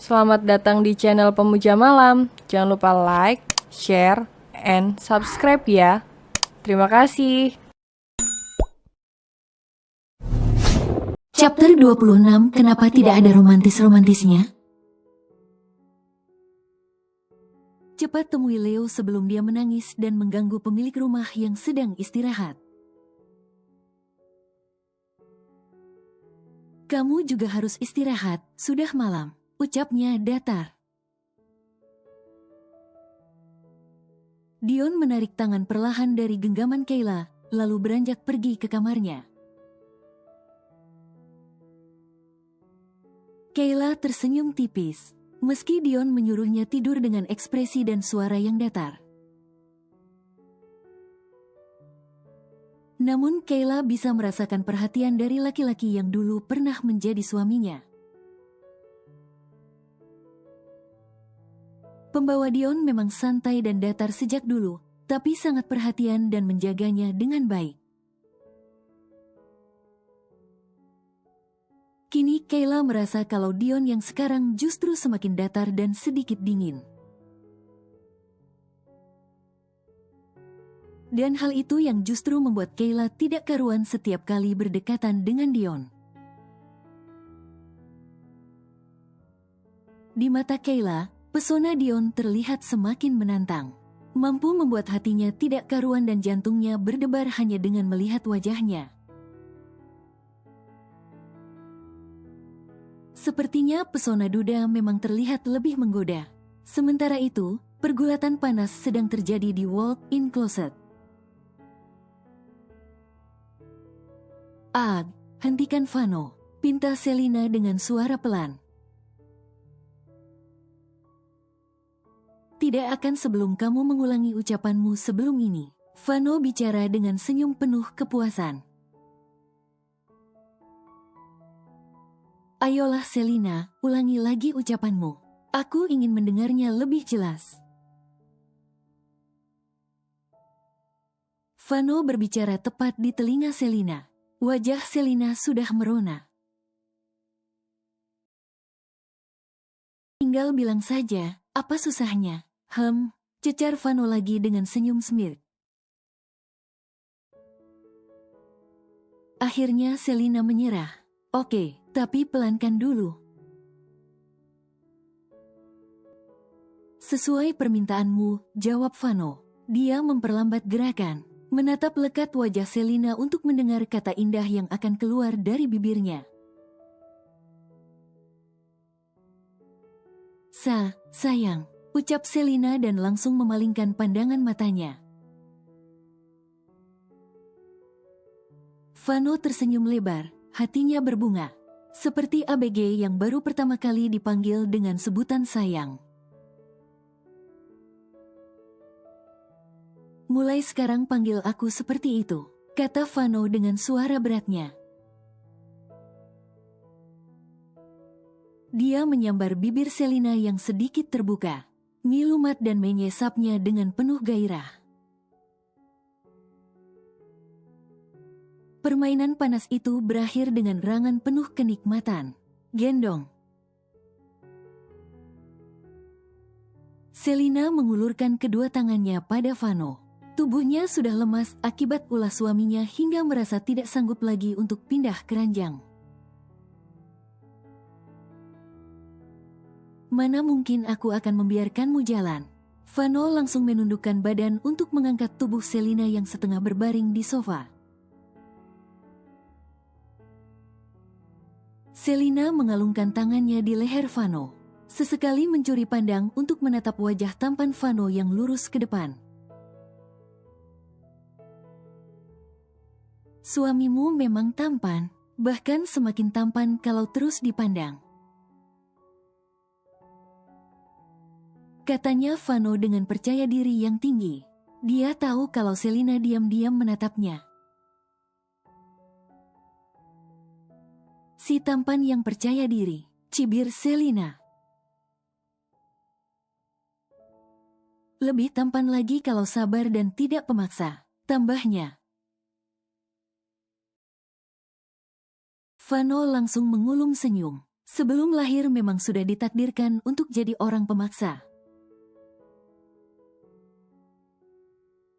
Selamat datang di channel Pemuja Malam. Jangan lupa like, share, and subscribe ya. Terima kasih. Chapter 26, Kenapa tidak ada romantis-romantisnya? Cepat temui Leo sebelum dia menangis dan mengganggu pemilik rumah yang sedang istirahat. Kamu juga harus istirahat, sudah malam, ucapnya datar. Dion menarik tangan perlahan dari genggaman Kayla, lalu beranjak pergi ke kamarnya. Kayla tersenyum tipis, meski Dion menyuruhnya tidur dengan ekspresi dan suara yang datar. Namun Kayla bisa merasakan perhatian dari laki-laki yang dulu pernah menjadi suaminya. Pembawa Dion memang santai dan datar sejak dulu, tapi sangat perhatian dan menjaganya dengan baik. Kini Kayla merasa kalau Dion yang sekarang justru semakin datar dan sedikit dingin. Dan hal itu yang justru membuat Kayla tidak karuan setiap kali berdekatan dengan Dion. Di mata Kayla, pesona Dion terlihat semakin menantang. Mampu membuat hatinya tidak karuan dan jantungnya berdebar hanya dengan melihat wajahnya. Sepertinya pesona Duda memang terlihat lebih menggoda. Sementara itu, pergulatan panas sedang terjadi di walk-in closet. Hentikan Vano, pinta Selina dengan suara pelan. Tidak akan sebelum kamu mengulangi ucapanmu sebelum ini. Vano bicara dengan senyum penuh kepuasan. Ayolah Selina, ulangi lagi ucapanmu. Aku ingin mendengarnya lebih jelas. Vano berbicara tepat di telinga Selina. Wajah Selina sudah merona. Tinggal bilang saja, apa susahnya? Cecar Vano lagi dengan senyum smirk. Akhirnya Selina menyerah. Oke, tapi pelankan dulu. Sesuai permintaanmu, jawab Vano. Dia memperlambat gerakan, menatap lekat wajah Selina untuk mendengar kata indah yang akan keluar dari bibirnya. Sayang, ucap Selina dan langsung memalingkan pandangan matanya. Vano tersenyum lebar, hatinya berbunga. Seperti ABG yang baru pertama kali dipanggil dengan sebutan sayang. Mulai sekarang panggil aku seperti itu, kata Vano dengan suara beratnya. Dia menyambar bibir Selina yang sedikit terbuka, ngilumat dan menyesapnya dengan penuh gairah. Permainan panas itu berakhir dengan rangan penuh kenikmatan. Gendong. Selina mengulurkan kedua tangannya pada Vano. Tubuhnya sudah lemas akibat ulah suaminya hingga merasa tidak sanggup lagi untuk pindah ke ranjang. Mana mungkin aku akan membiarkanmu jalan? Vano langsung menundukkan badan untuk mengangkat tubuh Selina yang setengah berbaring di sofa. Selina mengalungkan tangannya di leher Vano. Sesekali mencuri pandang untuk menatap wajah tampan Vano yang lurus ke depan. Suamimu memang tampan, bahkan semakin tampan kalau terus dipandang. Katanya Vano dengan percaya diri yang tinggi. Dia tahu kalau Selina diam-diam menatapnya. Si tampan yang percaya diri, cibir Selina. Lebih tampan lagi kalau sabar dan tidak pemaksa, tambahnya. Vano langsung mengulum senyum. Sebelum lahir memang sudah ditakdirkan untuk jadi orang pemaksa.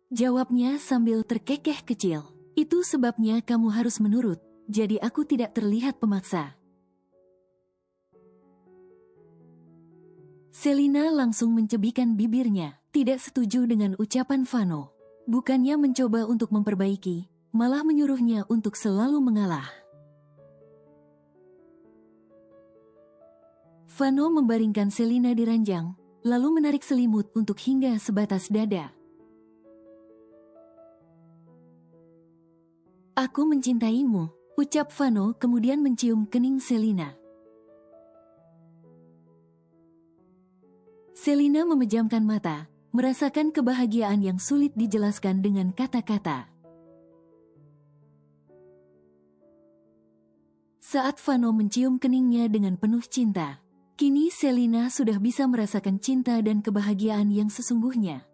Jawabnya sambil terkekeh kecil. Itu sebabnya kamu harus menurut, jadi aku tidak terlihat pemaksa. Selina langsung mencebikan bibirnya, tidak setuju dengan ucapan Vano. Bukannya mencoba untuk memperbaiki, malah menyuruhnya untuk selalu mengalah. Vano membaringkan Selina di ranjang, lalu menarik selimut untuk hingga sebatas dada. Aku mencintaimu, ucap Vano kemudian mencium kening Selina. Selina memejamkan mata, merasakan kebahagiaan yang sulit dijelaskan dengan kata-kata. Saat Vano mencium keningnya dengan penuh cinta, kini Selina sudah bisa merasakan cinta dan kebahagiaan yang sesungguhnya.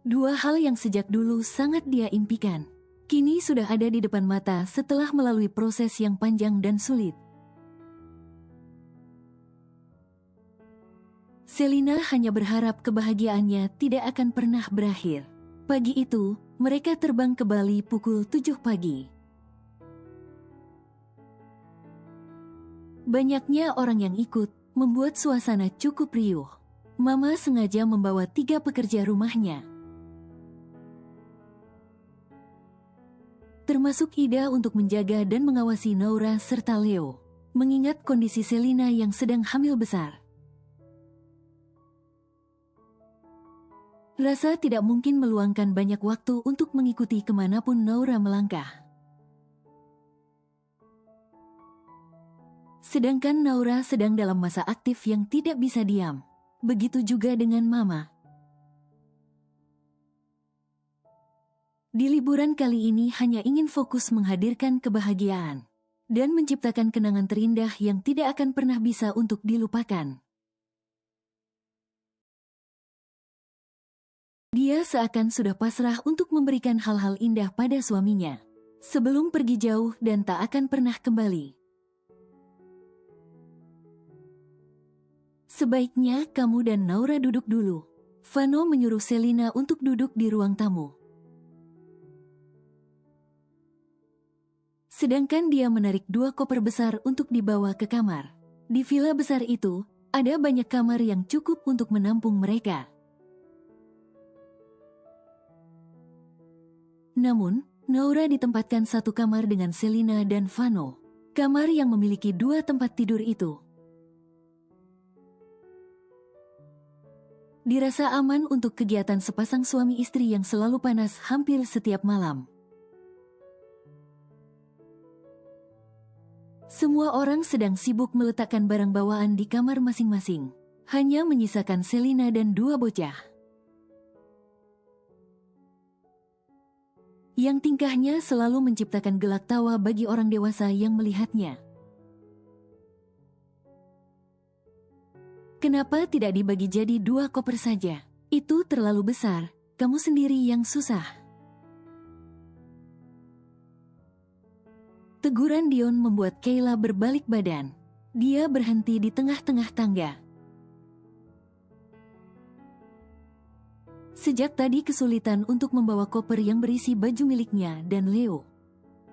Dua hal yang sejak dulu sangat dia impikan, kini sudah ada di depan mata setelah melalui proses yang panjang dan sulit. Selina hanya berharap kebahagiaannya tidak akan pernah berakhir. Pagi itu, mereka terbang ke Bali pukul 7 pagi. Banyaknya orang yang ikut, membuat suasana cukup riuh. Mama sengaja membawa 3 pekerja rumahnya, termasuk Ida untuk menjaga dan mengawasi Naura serta Leo, mengingat kondisi Selina yang sedang hamil besar. Rasa tidak mungkin meluangkan banyak waktu untuk mengikuti kemanapun Naura melangkah. Sedangkan Naura sedang dalam masa aktif yang tidak bisa diam. Begitu juga dengan Mama. Di liburan kali ini hanya ingin fokus menghadirkan kebahagiaan dan menciptakan kenangan terindah yang tidak akan pernah bisa untuk dilupakan. Dia seakan sudah pasrah untuk memberikan hal-hal indah pada suaminya sebelum pergi jauh dan tak akan pernah kembali. Sebaiknya kamu dan Naura duduk dulu. Vano menyuruh Selina untuk duduk di ruang tamu. Sedangkan dia menarik 2 koper besar untuk dibawa ke kamar. Di villa besar itu, ada banyak kamar yang cukup untuk menampung mereka. Namun, Naura ditempatkan satu kamar dengan Selina dan Vano. Kamar yang memiliki 2 tempat tidur itu dirasa aman untuk kegiatan sepasang suami istri yang selalu panas hampir setiap malam. Semua orang sedang sibuk meletakkan barang bawaan di kamar masing-masing. Hanya menyisakan Selina dan 2 bocah yang tingkahnya selalu menciptakan gelak tawa bagi orang dewasa yang melihatnya. Kenapa tidak dibagi jadi 2 koper saja? Itu terlalu besar, kamu sendiri yang susah. Teguran Dion membuat Kayla berbalik badan. Dia berhenti di tengah-tengah tangga. Sejak tadi kesulitan untuk membawa koper yang berisi baju miliknya dan Leo.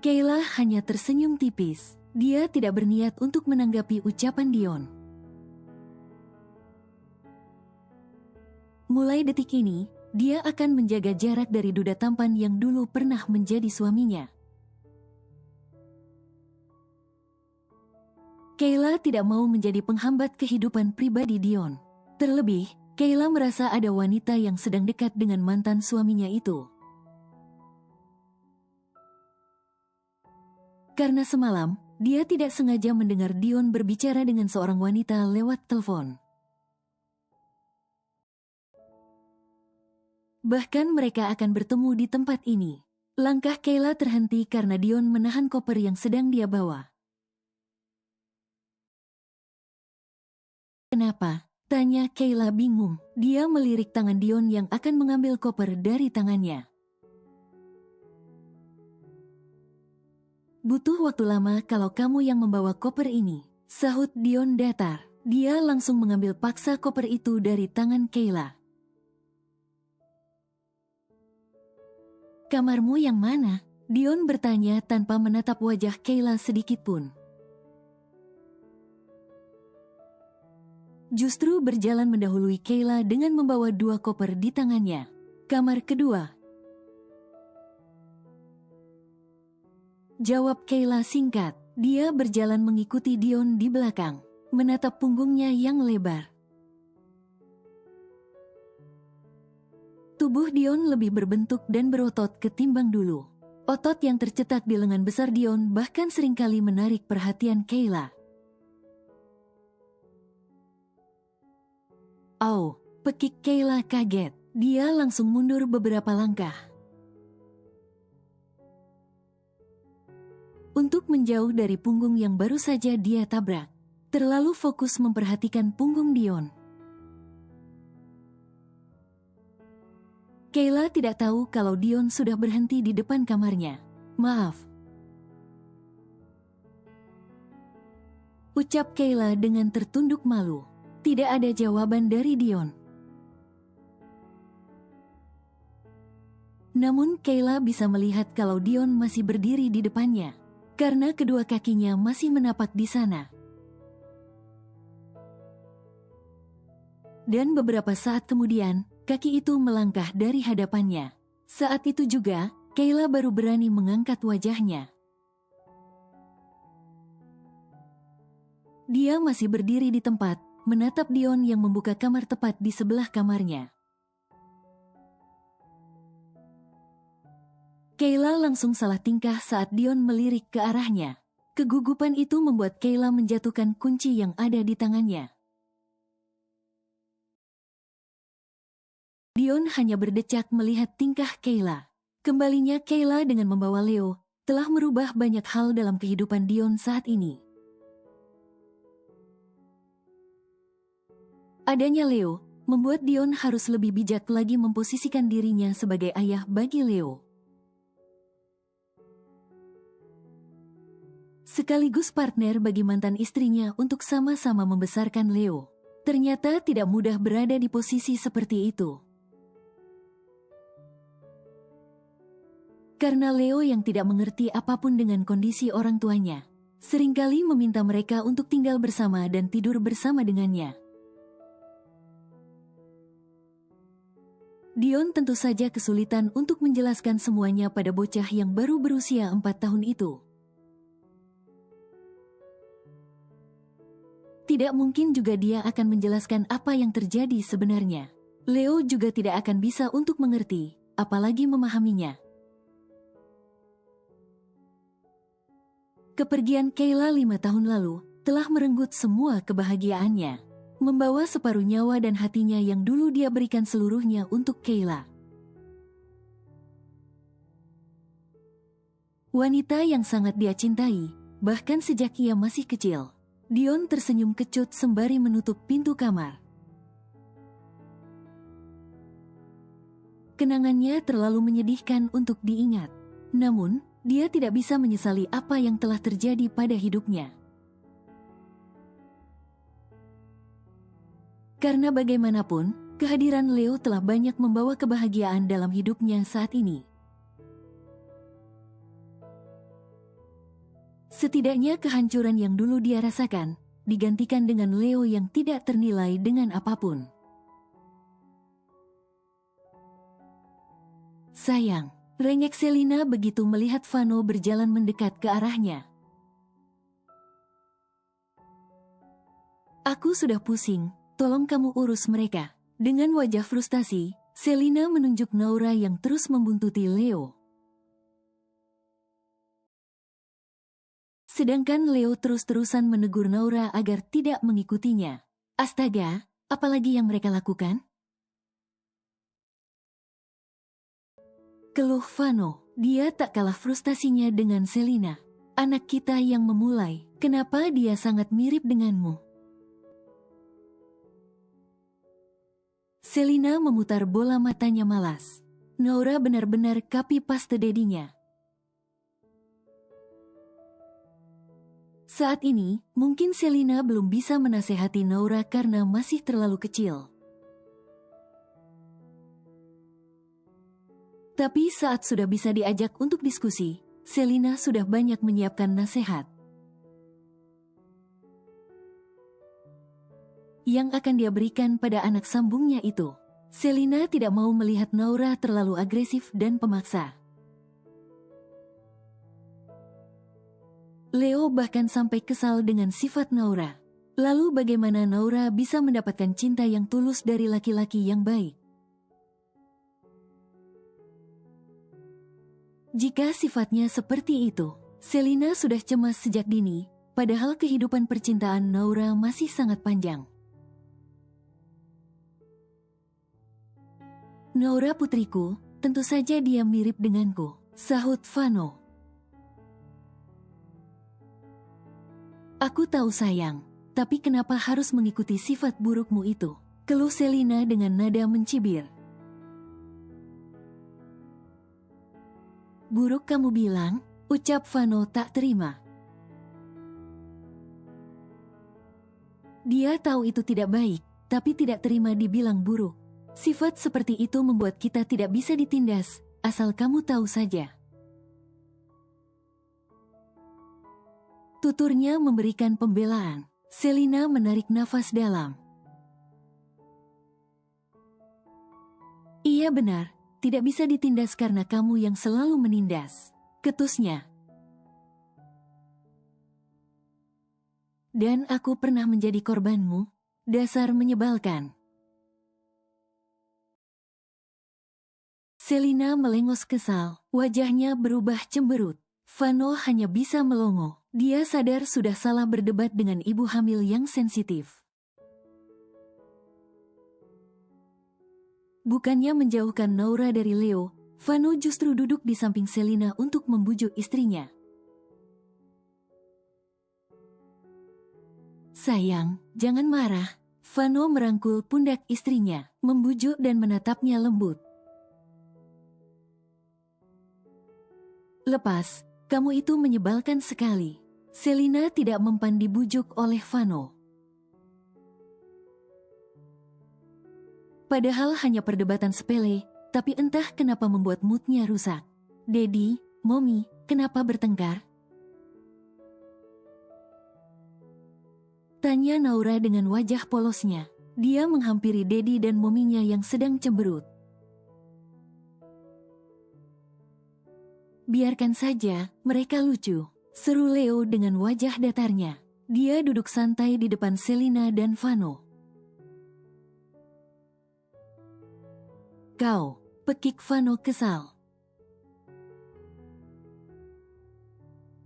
Kayla hanya tersenyum tipis. Dia tidak berniat untuk menanggapi ucapan Dion. Mulai detik ini, dia akan menjaga jarak dari duda tampan yang dulu pernah menjadi suaminya. Kayla tidak mau menjadi penghambat kehidupan pribadi Dion. Terlebih, Kayla merasa ada wanita yang sedang dekat dengan mantan suaminya itu. Karena semalam, dia tidak sengaja mendengar Dion berbicara dengan seorang wanita lewat telepon. Bahkan mereka akan bertemu di tempat ini. Langkah Kayla terhenti karena Dion menahan koper yang sedang dia bawa. Kenapa? Tanya Kayla bingung. Dia melirik tangan Dion yang akan mengambil koper dari tangannya. Butuh waktu lama kalau kamu yang membawa koper ini, sahut Dion datar. Dia langsung mengambil paksa koper itu dari tangan Kayla. Kamarmu yang mana? Dion bertanya tanpa menatap wajah Kayla sedikit pun. Justru berjalan mendahului Kayla dengan membawa 2 koper di tangannya. Kamar kedua. Jawab Kayla singkat. Dia berjalan mengikuti Dion di belakang, menatap punggungnya yang lebar. Tubuh Dion lebih berbentuk dan berotot ketimbang dulu. Otot yang tercetak di lengan besar Dion bahkan seringkali menarik perhatian Kayla. "Au!" pekik Kayla kaget. Dia langsung mundur beberapa langkah. Untuk menjauh dari punggung yang baru saja dia tabrak. Terlalu fokus memperhatikan punggung Dion. Kayla tidak tahu kalau Dion sudah berhenti di depan kamarnya. "Maaf," ucap Kayla dengan tertunduk malu. Tidak ada jawaban dari Dion. Namun Kayla bisa melihat kalau Dion masih berdiri di depannya, karena kedua kakinya masih menapak di sana. Dan beberapa saat kemudian, kaki itu melangkah dari hadapannya. Saat itu juga, Kayla baru berani mengangkat wajahnya. Dia masih berdiri di tempat, menatap Dion yang membuka kamar tepat di sebelah kamarnya. Kayla langsung salah tingkah saat Dion melirik ke arahnya. Kegugupan itu membuat Kayla menjatuhkan kunci yang ada di tangannya. Dion hanya berdecak melihat tingkah Kayla. Kembalinya Kayla dengan membawa Leo telah merubah banyak hal dalam kehidupan Dion saat ini. Adanya Leo membuat Dion harus lebih bijak lagi memposisikan dirinya sebagai ayah bagi Leo. Sekaligus partner bagi mantan istrinya untuk sama-sama membesarkan Leo. Ternyata tidak mudah berada di posisi seperti itu. Karena Leo yang tidak mengerti apapun dengan kondisi orang tuanya, seringkali meminta mereka untuk tinggal bersama dan tidur bersama dengannya. Dion tentu saja kesulitan untuk menjelaskan semuanya pada bocah yang baru berusia 4 tahun itu. Tidak mungkin juga dia akan menjelaskan apa yang terjadi sebenarnya. Leo juga tidak akan bisa untuk mengerti, apalagi memahaminya. Kepergian Kayla 5 tahun lalu telah merenggut semua kebahagiaannya, membawa separuh nyawa dan hatinya yang dulu dia berikan seluruhnya untuk Kayla. Wanita yang sangat dia cintai, bahkan sejak ia masih kecil. Dion tersenyum kecut sembari menutup pintu kamar. Kenangannya terlalu menyedihkan untuk diingat. Namun, dia tidak bisa menyesali apa yang telah terjadi pada hidupnya. Karena bagaimanapun, kehadiran Leo telah banyak membawa kebahagiaan dalam hidupnya saat ini. Setidaknya kehancuran yang dulu dia rasakan, digantikan dengan Leo yang tidak ternilai dengan apapun. "Sayang," rengek Selina begitu melihat Vano berjalan mendekat ke arahnya. "Aku sudah pusing, tolong kamu urus mereka." Dengan wajah frustasi, Selina menunjuk Naura yang terus membuntuti Leo. Sedangkan Leo terus-terusan menegur Naura agar tidak mengikutinya. Astaga, apalagi yang mereka lakukan? Keluh Vano. Dia tak kalah frustasinya dengan Selina. "Anak kita yang memulai, kenapa dia sangat mirip denganmu?" Selina memutar bola matanya malas. Naura benar-benar copy paste dedinya. Saat ini, mungkin Selina belum bisa menasehati Naura karena masih terlalu kecil. Tapi saat sudah bisa diajak untuk diskusi, Selina sudah banyak menyiapkan nasihat yang akan dia berikan pada anak sambungnya itu. Selina tidak mau melihat Naura terlalu agresif dan pemaksa. Leo bahkan sampai kesal dengan sifat Naura. Lalu bagaimana Naura bisa mendapatkan cinta yang tulus dari laki-laki yang baik? Jika sifatnya seperti itu, Selina sudah cemas sejak dini, padahal kehidupan percintaan Naura masih sangat panjang. Naura putriku, tentu saja dia mirip denganku, sahut Vano. Aku tahu sayang, tapi kenapa harus mengikuti sifat burukmu itu? Keluh Selina dengan nada mencibir. Buruk kamu bilang, ucap Vano tak terima. Dia tahu itu tidak baik, tapi tidak terima dibilang buruk. Sifat seperti itu membuat kita tidak bisa ditindas, asal kamu tahu saja. Tuturnya memberikan pembelaan. Selina menarik nafas dalam. Iya benar, tidak bisa ditindas karena kamu yang selalu menindas, ketusnya. Dan aku pernah menjadi korbanmu, dasar menyebalkan. Selina melengos kesal, wajahnya berubah cemberut. Vano hanya bisa melongo. Dia sadar sudah salah berdebat dengan ibu hamil yang sensitif. Bukannya menjauhkan Naura dari Leo, Vano justru duduk di samping Selina untuk membujuk istrinya. Sayang, jangan marah. Vano merangkul pundak istrinya, membujuk dan menatapnya lembut. Lepas, kamu itu menyebalkan sekali. Selina tidak mempan dibujuk oleh Vano. Padahal hanya perdebatan sepele, tapi entah kenapa membuat moodnya rusak. Dedi, Mommy, kenapa bertengkar? Tanya Naura dengan wajah polosnya. Dia menghampiri Dedi dan Mominya yang sedang cemberut. Biarkan saja, mereka lucu, seru Leo dengan wajah datarnya. Dia duduk santai di depan Selina dan Vano. Kau, pekik Vano kesal.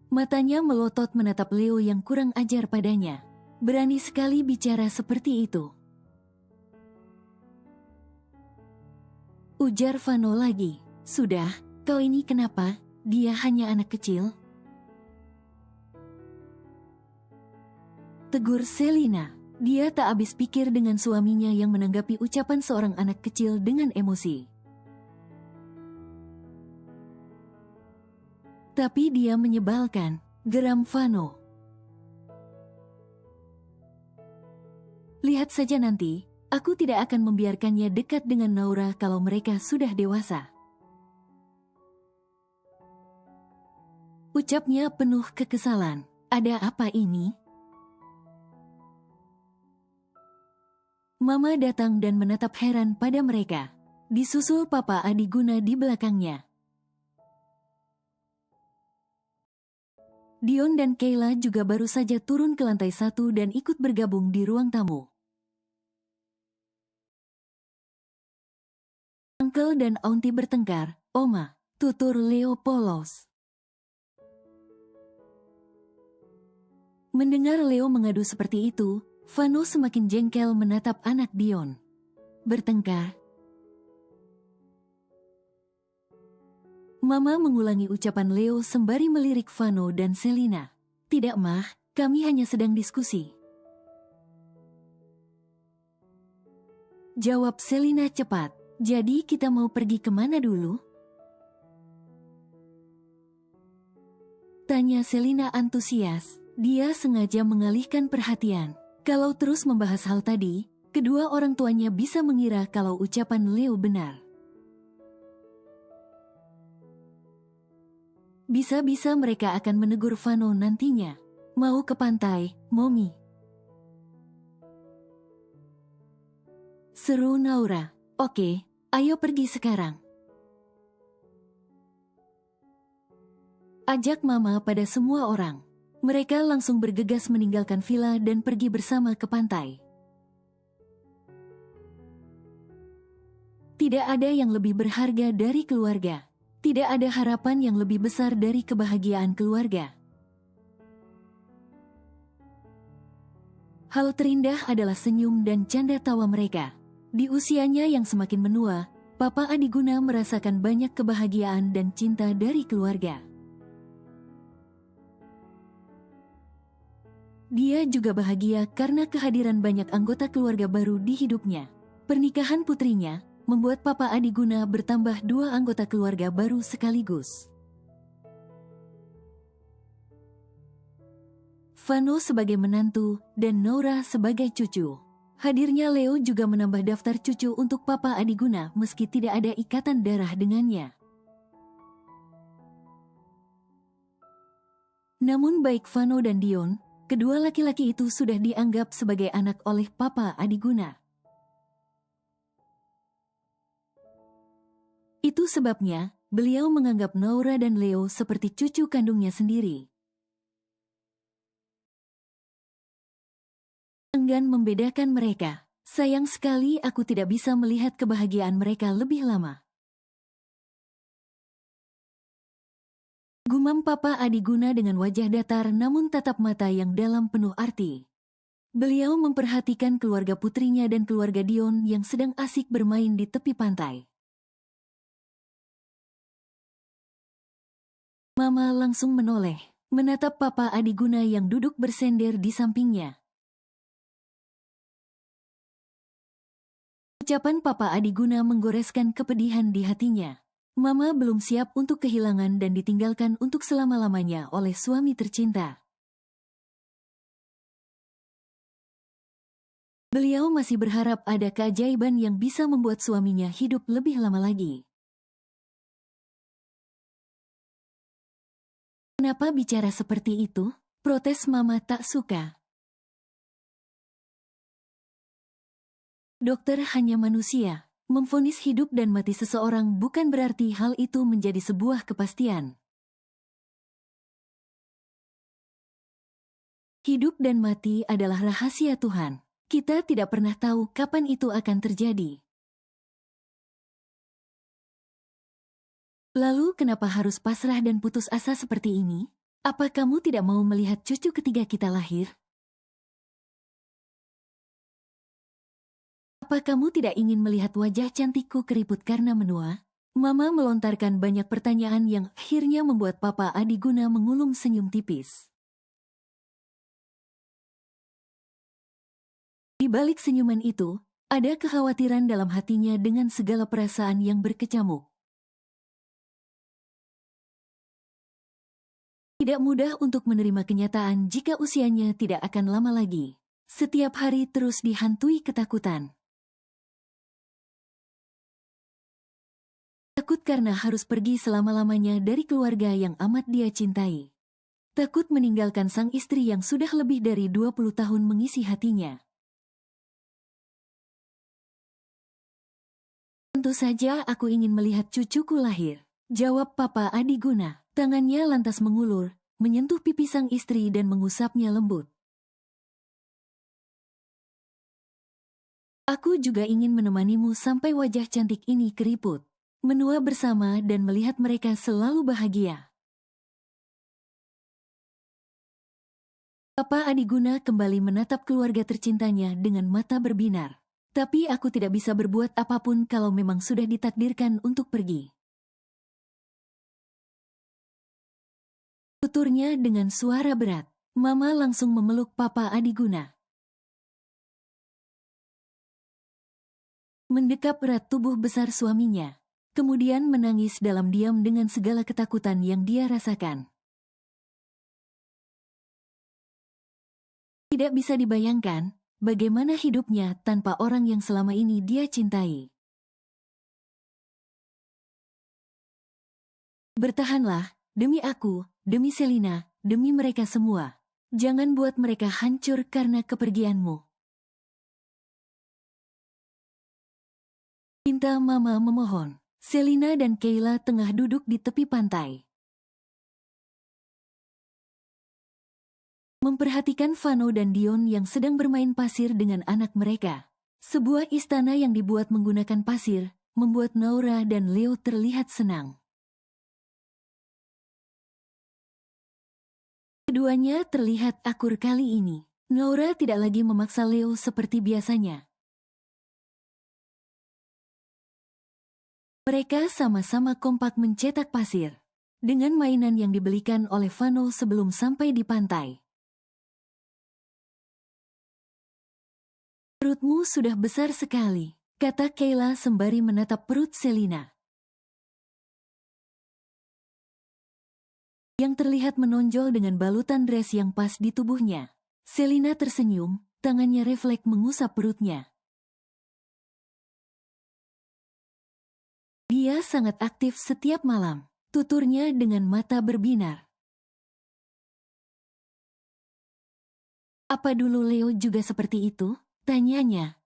Matanya melotot menatap Leo yang kurang ajar padanya. Berani sekali bicara seperti itu. Ujar Vano lagi, sudah, kau ini kenapa? Dia hanya anak kecil. Tegur Selina. Dia tak habis pikir dengan suaminya yang menanggapi ucapan seorang anak kecil dengan emosi. Tapi dia menyebalkan, geram Vano. Lihat saja nanti, aku tidak akan membiarkannya dekat dengan Naura kalau mereka sudah dewasa. Ucapnya penuh kekesalan. Ada apa ini? Mama datang dan menatap heran pada mereka. Disusul Papa Adiguna di belakangnya. Dion dan Kayla juga baru saja turun ke lantai 1 dan ikut bergabung di ruang tamu. Uncle dan Auntie bertengkar, Oma, tutur Leo polos. Mendengar Leo mengadu seperti itu, Vano semakin jengkel menatap anak Dion. Bertengkar. Mama mengulangi ucapan Leo sembari melirik Vano dan Selina. Tidak mah, kami hanya sedang diskusi. Jawab Selina cepat. Jadi kita mau pergi kemana dulu? Tanya Selina antusias. Dia sengaja mengalihkan perhatian. Kalau terus membahas hal tadi, kedua orang tuanya bisa mengira kalau ucapan Leo benar. Bisa-bisa mereka akan menegur Vano nantinya. Mau ke pantai, Momi? Seru Naura. Oke, ayo pergi sekarang. Ajak Mama pada semua orang. Mereka langsung bergegas meninggalkan villa dan pergi bersama ke pantai. Tidak ada yang lebih berharga dari keluarga. Tidak ada harapan yang lebih besar dari kebahagiaan keluarga. Hal terindah adalah senyum dan canda tawa mereka. Di usianya yang semakin menua, Papa Adiguna merasakan banyak kebahagiaan dan cinta dari keluarga. Dia juga bahagia karena kehadiran banyak anggota keluarga baru di hidupnya. Pernikahan putrinya membuat Papa Adiguna bertambah 2 anggota keluarga baru sekaligus. Vano sebagai menantu dan Naura sebagai cucu. Hadirnya Leo juga menambah daftar cucu untuk Papa Adiguna meski tidak ada ikatan darah dengannya. Namun baik Vano dan Dion, kedua laki-laki itu sudah dianggap sebagai anak oleh Papa Adiguna. Itu sebabnya, beliau menganggap Naura dan Leo seperti cucu kandungnya sendiri. Enggan membedakan mereka. Sayang sekali aku tidak bisa melihat kebahagiaan mereka lebih lama. Gumam Papa Adiguna dengan wajah datar namun tatap mata yang dalam penuh arti. Beliau memperhatikan keluarga putrinya dan keluarga Dion yang sedang asik bermain di tepi pantai. Mama langsung menoleh, menatap Papa Adiguna yang duduk bersender di sampingnya. Ucapan Papa Adiguna menggoreskan kepedihan di hatinya. Mama belum siap untuk kehilangan dan ditinggalkan untuk selama-lamanya oleh suami tercinta. Beliau masih berharap ada keajaiban yang bisa membuat suaminya hidup lebih lama lagi. Kenapa bicara seperti itu? Protes Mama tak suka. Dokter hanya manusia. Memvonis hidup dan mati seseorang bukan berarti hal itu menjadi sebuah kepastian. Hidup dan mati adalah rahasia Tuhan. Kita tidak pernah tahu kapan itu akan terjadi. Lalu kenapa harus pasrah dan putus asa seperti ini? Apa kamu tidak mau melihat cucu ketiga kita lahir? Apa kamu tidak ingin melihat wajah cantikku keriput karena menua? Mama melontarkan banyak pertanyaan yang akhirnya membuat Papa Adiguna mengulum senyum tipis. Di balik senyuman itu, ada kekhawatiran dalam hatinya dengan segala perasaan yang berkecamuk. Tidak mudah untuk menerima kenyataan jika usianya tidak akan lama lagi. Setiap hari terus dihantui ketakutan. Takut karena harus pergi selama-lamanya dari keluarga yang amat dia cintai. Takut meninggalkan sang istri yang sudah lebih dari 20 tahun mengisi hatinya. Tentu saja aku ingin melihat cucuku lahir, jawab Papa Adiguna. Tangannya lantas mengulur, menyentuh pipi sang istri dan mengusapnya lembut. Aku juga ingin menemanimu sampai wajah cantik ini keriput. Menua bersama dan melihat mereka selalu bahagia. Papa Adiguna kembali menatap keluarga tercintanya dengan mata berbinar. Tapi aku tidak bisa berbuat apapun kalau memang sudah ditakdirkan untuk pergi. Tuturnya dengan suara berat. Mama langsung memeluk Papa Adiguna. Mendekap erat tubuh besar suaminya. Kemudian menangis dalam diam dengan segala ketakutan yang dia rasakan. Tidak bisa dibayangkan bagaimana hidupnya tanpa orang yang selama ini dia cintai. Bertahanlah, demi aku, demi Selina, demi mereka semua. Jangan buat mereka hancur karena kepergianmu. Cinta Mama memohon. Selina dan Kayla tengah duduk di tepi pantai. Memperhatikan Vano dan Dion yang sedang bermain pasir dengan anak mereka. Sebuah istana yang dibuat menggunakan pasir, membuat Naura dan Leo terlihat senang. Keduanya terlihat akur kali ini. Naura tidak lagi memaksa Leo seperti biasanya. Mereka sama-sama kompak mencetak pasir dengan mainan yang dibelikan oleh Vano sebelum sampai di pantai. Perutmu sudah besar sekali, kata Kayla sembari menatap perut Selina. Yang terlihat menonjol dengan balutan dress yang pas di tubuhnya. Selina tersenyum, tangannya refleks mengusap perutnya. Dia sangat aktif setiap malam, tuturnya dengan mata berbinar. Apa dulu Leo juga seperti itu? Tanyanya.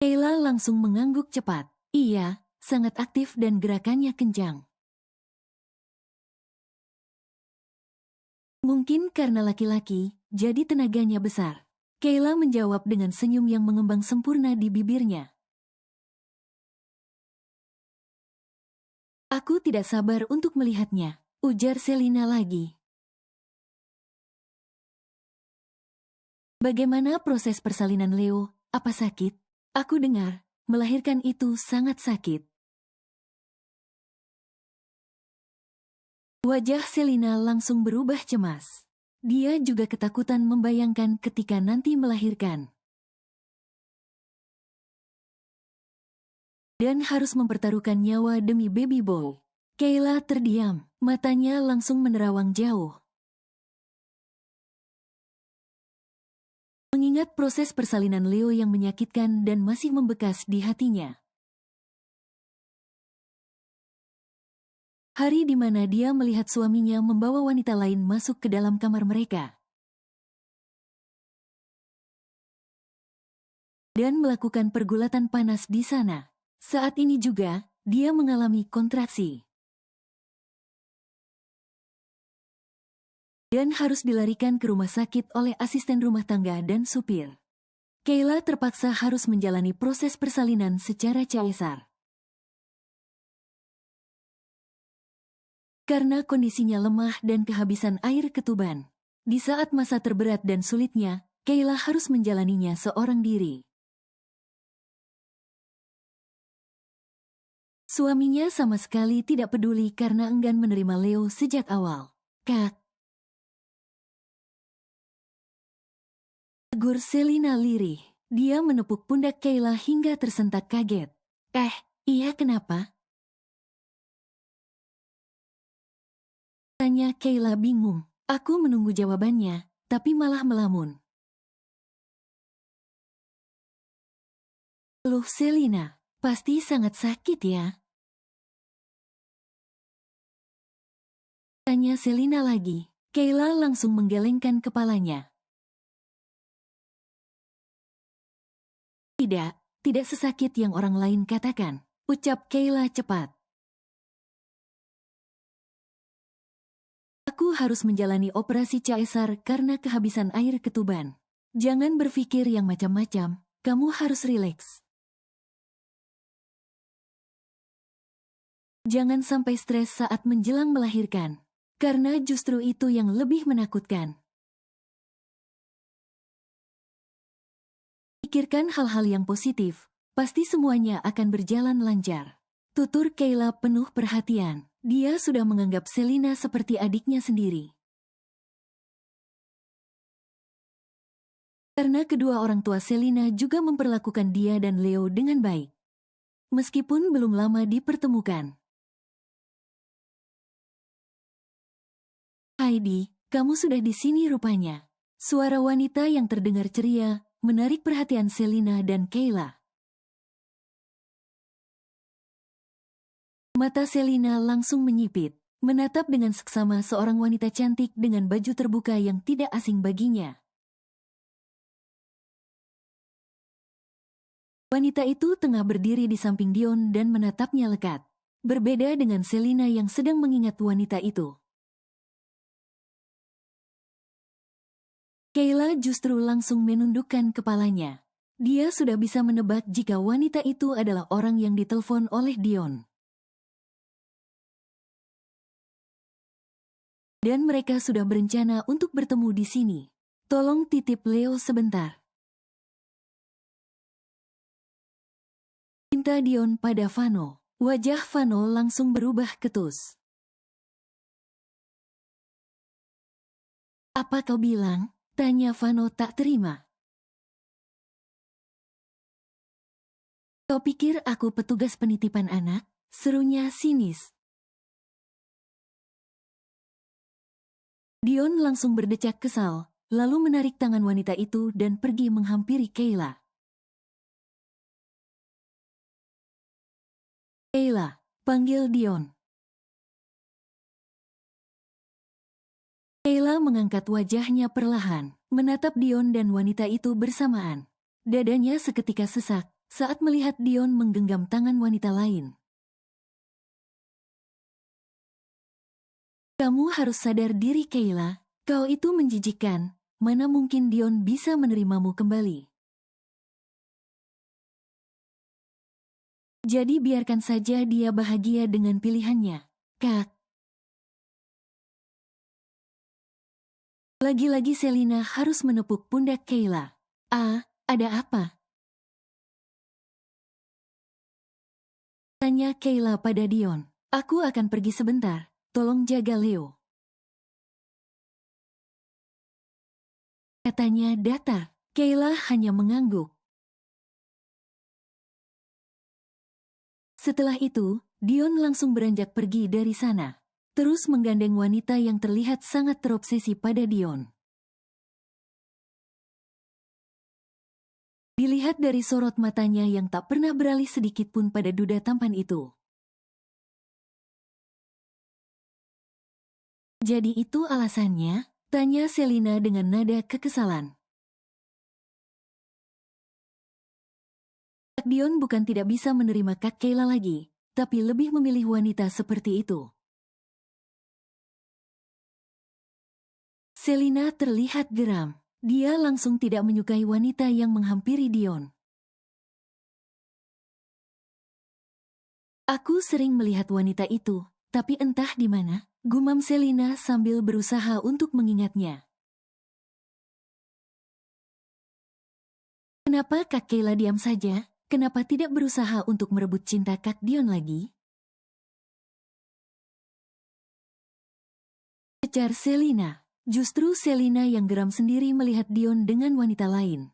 Kayla langsung mengangguk cepat. Iya, sangat aktif dan gerakannya kencang. Mungkin karena laki-laki, jadi tenaganya besar. Kayla menjawab dengan senyum yang mengembang sempurna di bibirnya. Aku tidak sabar untuk melihatnya, ujar Selina lagi. Bagaimana proses persalinan Leo? Apa sakit? Aku dengar, melahirkan itu sangat sakit. Wajah Selina langsung berubah cemas. Dia juga ketakutan membayangkan ketika nanti melahirkan. Dan harus mempertaruhkan nyawa demi baby boy. Kayla terdiam, matanya langsung menerawang jauh. Mengingat proses persalinan Leo yang menyakitkan dan masih membekas di hatinya. Hari di mana dia melihat suaminya membawa wanita lain masuk ke dalam kamar mereka. Dan melakukan pergulatan panas di sana. Saat ini juga, dia mengalami kontraksi. Dan harus dilarikan ke rumah sakit oleh asisten rumah tangga dan supir. Kayla terpaksa harus menjalani proses persalinan secara caesar. Karena kondisinya lemah dan kehabisan air ketuban. Di saat masa terberat dan sulitnya, Kayla harus menjalaninya seorang diri. Suaminya sama sekali tidak peduli karena enggan menerima Leo sejak awal. Kak, tegur Selina lirih. Dia menepuk pundak Kayla hingga tersentak kaget. Iya kenapa? Tanya Kayla bingung. Aku menunggu jawabannya, tapi malah melamun. Loh Selina, pasti sangat sakit ya? Tanya Selina lagi. Kayla langsung menggelengkan kepalanya. Tidak sesakit yang orang lain katakan, ucap Kayla cepat. Aku harus menjalani operasi caesar karena kehabisan air ketuban. Jangan berpikir yang macam-macam, kamu harus rileks. Jangan sampai stres saat menjelang melahirkan, karena justru itu yang lebih menakutkan. Pikirkan hal-hal yang positif, pasti semuanya akan berjalan lancar. Tutur Kayla penuh perhatian. Dia sudah menganggap Selina seperti adiknya sendiri. Karena kedua orang tua Selina juga memperlakukan dia dan Leo dengan baik. Meskipun belum lama dipertemukan. Heidi, kamu sudah di sini rupanya. Suara wanita yang terdengar ceria menarik perhatian Selina dan Kayla. Mata Selina langsung menyipit, menatap dengan seksama seorang wanita cantik dengan baju terbuka yang tidak asing baginya. Wanita itu tengah berdiri di samping Dion dan menatapnya lekat. Berbeda dengan Selina yang sedang mengingat wanita itu. Kayla justru langsung menundukkan kepalanya. Dia sudah bisa menebak jika wanita itu adalah orang yang ditelepon oleh Dion. Dan mereka sudah berencana untuk bertemu di sini. Tolong titip Leo sebentar. Pinta Dion pada Vano. Wajah Vano langsung berubah ketus. Apa kau bilang? Tanya Vano tak terima. Kau pikir aku petugas penitipan anak? Serunya sinis. Dion langsung berdecak kesal, lalu menarik tangan wanita itu dan pergi menghampiri Kayla. Kayla, panggil Dion. Kayla mengangkat wajahnya perlahan, menatap Dion dan wanita itu bersamaan. Dadanya seketika sesak saat melihat Dion menggenggam tangan wanita lain. Kamu harus sadar diri, Kayla. Kau itu menjijikkan. Mana mungkin Dion bisa menerimamu kembali. Jadi biarkan saja dia bahagia dengan pilihannya, Kak. Lagi-lagi Selina harus menepuk pundak Kayla. Ada apa? Tanya Kayla pada Dion. Aku akan pergi sebentar. Tolong jaga Leo. Katanya datar. Kayla hanya mengangguk. Setelah itu, Dion langsung beranjak pergi dari sana. Terus menggandeng wanita yang terlihat sangat terobsesi pada Dion. Dilihat dari sorot matanya yang tak pernah beralih sedikit pun pada duda tampan itu. Jadi itu alasannya? Tanya Selina dengan nada kekesalan. Kak Dion bukan tidak bisa menerima Kak Kayla lagi, tapi lebih memilih wanita seperti itu. Selina terlihat geram. Dia langsung tidak menyukai wanita yang menghampiri Dion. Aku sering melihat wanita itu, tapi entah di mana, gumam Selina sambil berusaha untuk mengingatnya. Kenapa Kak Kayla diam saja? Kenapa tidak berusaha untuk merebut cinta Kak Dion lagi? Cecar Selina. Justru Selina yang geram sendiri melihat Dion dengan wanita lain.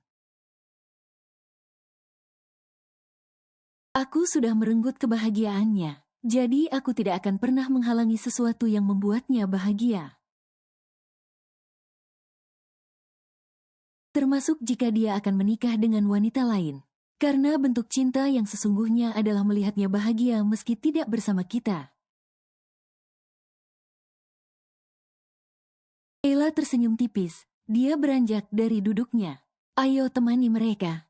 Aku sudah merenggut kebahagiaannya, jadi aku tidak akan pernah menghalangi sesuatu yang membuatnya bahagia. Termasuk jika dia akan menikah dengan wanita lain. Karena bentuk cinta yang sesungguhnya adalah melihatnya bahagia meski tidak bersama kita. Kayla tersenyum tipis. Dia beranjak dari duduknya. Ayo temani mereka.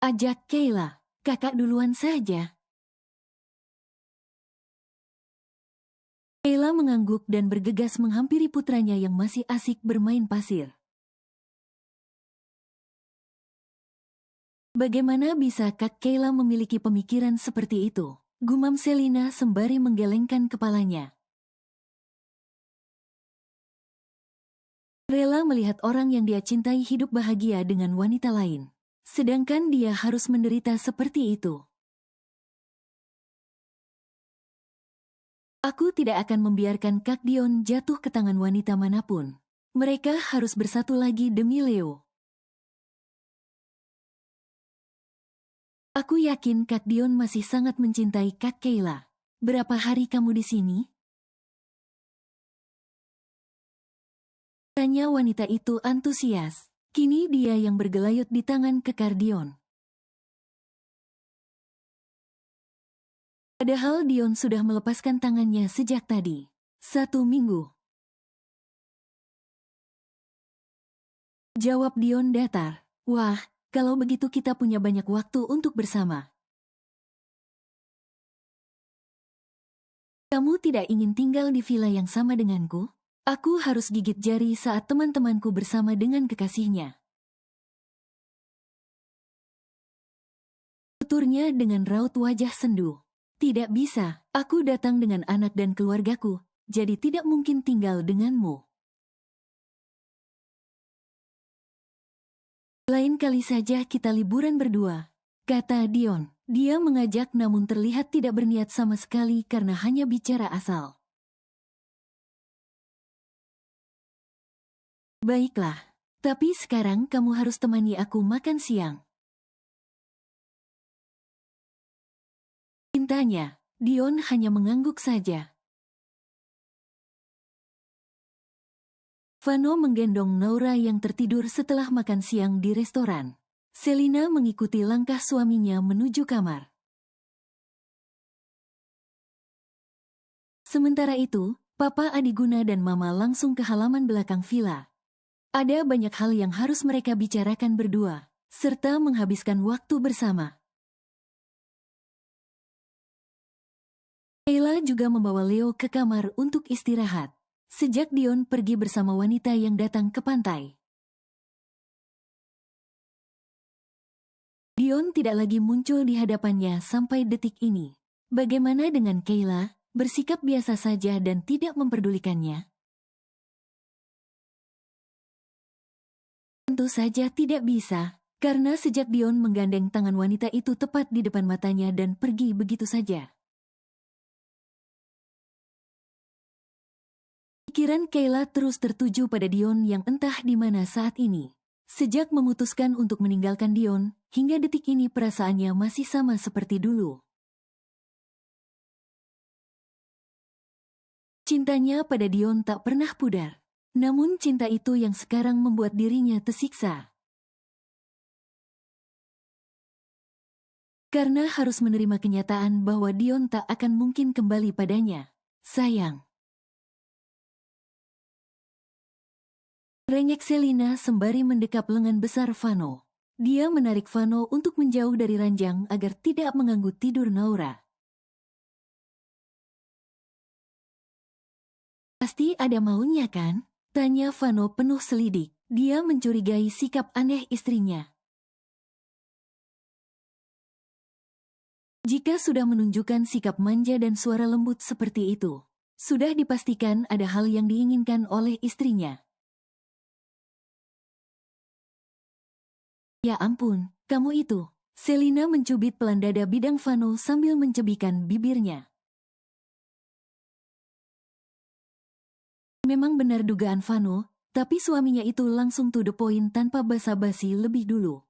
Ajak Kayla. Kakak duluan saja. Kayla mengangguk dan bergegas menghampiri putranya yang masih asik bermain pasir. Bagaimana bisa Kak Kayla memiliki pemikiran seperti itu? Gumam Selina sembari menggelengkan kepalanya. Rela melihat orang yang dia cintai hidup bahagia dengan wanita lain. Sedangkan dia harus menderita seperti itu. Aku tidak akan membiarkan Kak Dion jatuh ke tangan wanita manapun. Mereka harus bersatu lagi demi Leo. Aku yakin Kak Dion masih sangat mencintai Kak Kayla. Berapa hari kamu di sini? Tanya wanita itu antusias. Kini dia yang bergelayut di tangan kekar Dion. Padahal Dion sudah melepaskan tangannya sejak tadi. 1 minggu. Jawab Dion datar. Wah, kalau begitu kita punya banyak waktu untuk bersama. Kamu tidak ingin tinggal di villa yang sama denganku? Aku harus gigit jari saat teman-temanku bersama dengan kekasihnya. Tuturnya dengan raut wajah sendu. Tidak bisa, aku datang dengan anak dan keluargaku, jadi tidak mungkin tinggal denganmu. Lain kali saja kita liburan berdua, kata Dion. Dia mengajak namun terlihat tidak berniat sama sekali karena hanya bicara asal. Baiklah, tapi sekarang kamu harus temani aku makan siang. Pintanya, Dion hanya mengangguk saja. Vano menggendong Naura yang tertidur setelah makan siang di restoran. Selina mengikuti langkah suaminya menuju kamar. Sementara itu, Papa Adiguna dan Mama langsung ke halaman belakang villa. Ada banyak hal yang harus mereka bicarakan berdua, serta menghabiskan waktu bersama. Kayla juga membawa Leo ke kamar untuk istirahat. Sejak Dion pergi bersama wanita yang datang ke pantai. Dion tidak lagi muncul di hadapannya sampai detik ini. Bagaimana dengan Kayla? Bersikap biasa saja dan tidak memperdulikannya? Tentu saja tidak bisa, karena sejak Dion menggandeng tangan wanita itu tepat di depan matanya dan pergi begitu saja. Pikiran Kayla terus tertuju pada Dion yang entah di mana saat ini. Sejak memutuskan untuk meninggalkan Dion, hingga detik ini perasaannya masih sama seperti dulu. Cintanya pada Dion tak pernah pudar. Namun cinta itu yang sekarang membuat dirinya tersiksa. Karena harus menerima kenyataan bahwa Dion tak akan mungkin kembali padanya. Sayang. Rengek Selina sembari mendekap lengan besar Vano. Dia menarik Vano untuk menjauh dari ranjang agar tidak mengganggu tidur Naura. Pasti ada maunya kan? Tanya Vano penuh selidik. Dia mencurigai sikap aneh istrinya. Jika sudah menunjukkan sikap manja dan suara lembut seperti itu, sudah dipastikan ada hal yang diinginkan oleh istrinya. Ya ampun, kamu itu. Selina mencubit pelan dada bidang Vano sambil mencebikan bibirnya. Memang benar dugaan Vano, tapi suaminya itu langsung to the point tanpa basa-basi lebih dulu.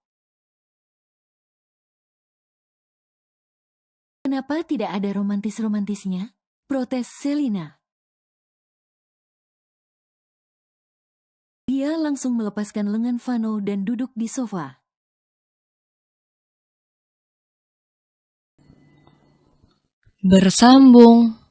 Kenapa tidak ada romantis-romantisnya? Protes Selina. Dia langsung melepaskan lengan Vano dan duduk di sofa. Bersambung.